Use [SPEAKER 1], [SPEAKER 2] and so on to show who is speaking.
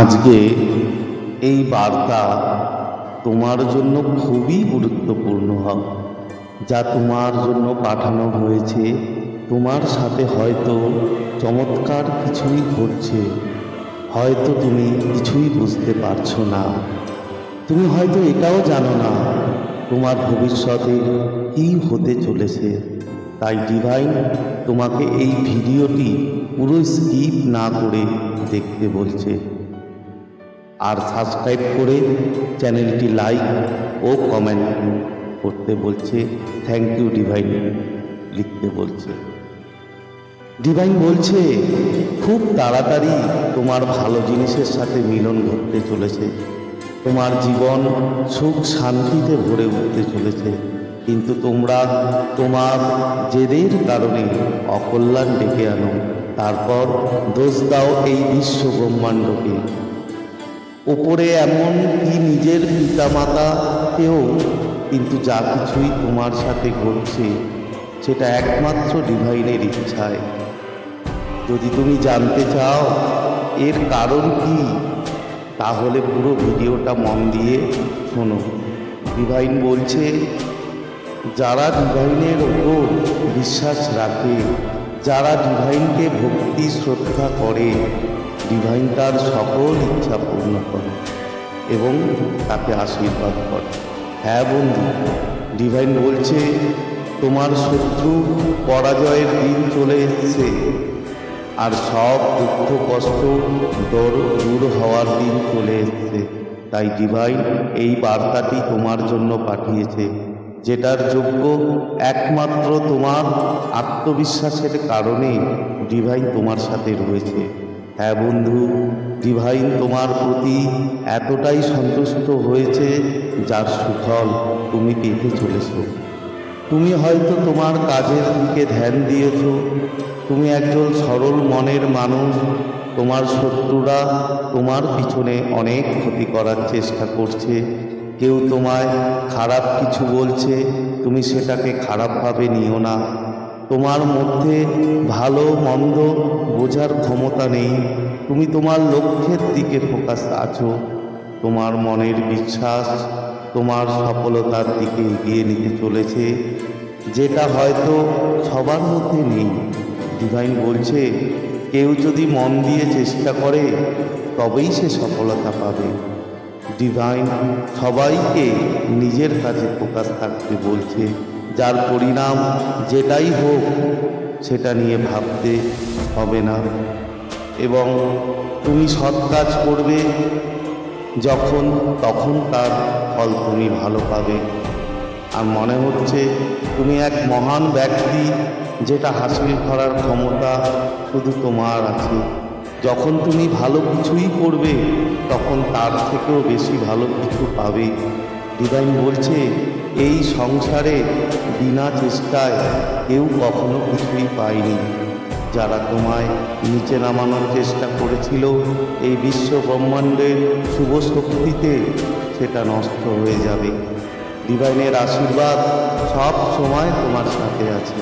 [SPEAKER 1] আজকে এই বার্তা তোমার জন্য খুবই গুরুত্বপূর্ণ যা তোমার জন্য পাঠানো হয়েছে। তোমার সাথে হয়তো চমৎকার কিছুই ঘটছে, হয়তো তুমি কিছুই বুঝতে পারছো না। তুমি হয়তো এটাও জানো না তোমার ভবিষ্যতে কী হতে চলেছে। তাই ডিভাইন তোমাকে এই ভিডিওটি পুরো স্কিপ না করে দেখতে বলছে, আর সাবস্ক্রাইব করে চ্যানেলটি লাইক ও কমেন্ট করতে বলছে। থ্যাংক ইউ ডিভাইন লিখতে বলছে। ডিভাইন বলছে খুব তাড়াতাড়ি তোমার ভালো জিনিসের সাথে মিলন ঘটতে চলেছে। তোমার জীবন সুখ শান্তিতে ভরে উঠতে চলেছে, কিন্তু তোমরা তোমার জেদের কারণে অকল্যাণ ডেকে আনো, তারপর দোষ দাও এই বিশ্ব ব্রহ্মাণ্ডকে। ওপরে এমন কি নিজের পিতামাতাকেও, কিন্তু যা কিছুই তোমার সাথে ঘটছে সেটা একমাত্র ডিভাইনের ইচ্ছায়। যদি তুমি জানতে চাও এর কারণ কি, তাহলে পুরো ভিডিওটা মন দিয়ে শোনো। ডিভাইন বলছে যারা ডিভাইনের ওপর বিশ্বাস রাখে, যারা ডিভাইনকে ভক্তি শ্রদ্ধা করে, ডিভাইন তার সকল ইচ্ছা পূর্ণ করে এবং তাকে আশীর্বাদ করে। হ্যাঁ বন্ধু, ডিভাইন বলছে তোমার শত্রু পরাজয়ের দিন চলে এসেছে, আর সব দুঃখ কষ্ট দূর হওয়ার দিন চলে এসেছে। তাই ডিভাইন এই বার্তাটি তোমার জন্য পাঠিয়েছে, যেটার যোগ্য একমাত্র তোমার আত্মবিশ্বাসের কারণে ডিভাইন তোমার সাথে রয়েছে। হ্যাঁ বন্ধু, ডিভাইন তোমার প্রতি এতটাই সন্তুষ্ট হয়েছে যার সুফল তুমি পেতে চলেছ। তুমি হয়তো তোমার কাজের দিকে ধ্যান দিয়েছ, তুমি একজন সরল মনের মানুষ। তোমার শত্রুরা তোমার পিছনে অনেক ক্ষতি করার চেষ্টা করছে। কেউ তোমায় খারাপ কিছু বলছে, তুমি সেটাকে খারাপভাবে নিও না। তোমার মধ্যে ভালো মন্দ বোঝার ক্ষমতা নেই। তুমি তোমার লক্ষ্যের দিকে ফোকাস আছো। তোমার মনের বিশ্বাস তোমার সফলতার দিকে এগিয়ে নিতে চলেছে, যেটা হয়তো সবার মধ্যে নেই। ডিভাইন বলছে কেউ যদি মন দিয়ে চেষ্টা করে তবেই সে সফলতা পাবে। ডিভাইন সবাইকে নিজের কাছে ফোকাস থাকতে বলছে, যার পরিণাম যেটাই হোক সেটা নিয়ে ভাবতে হবে না, এবং তুমি সৎ কাজ করবে যখন তখন তার ফল তুমি ভালো পাবে। আর মনে হচ্ছে তুমি এক মহান ব্যক্তি, যেটা হাসিল করার ক্ষমতা শুধু তোমার আছে। যখন তুমি ভালো কিছুই করবে তখন তার থেকেও বেশি ভালো কিছু পাবে। ডিভাইন বলছে এই সংসারে বিনা চেষ্টায় কেউ কখনো কিছুই পায়নি। যারা তোমায় নিচে নামানোর চেষ্টা করেছিল, এই বিশ্ব ব্রহ্মাণ্ডের শুভ শক্তিতে সেটা নষ্ট হয়ে যাবে। ডিভাইনের আশীর্বাদ সব সময় তোমার সাথে আছে।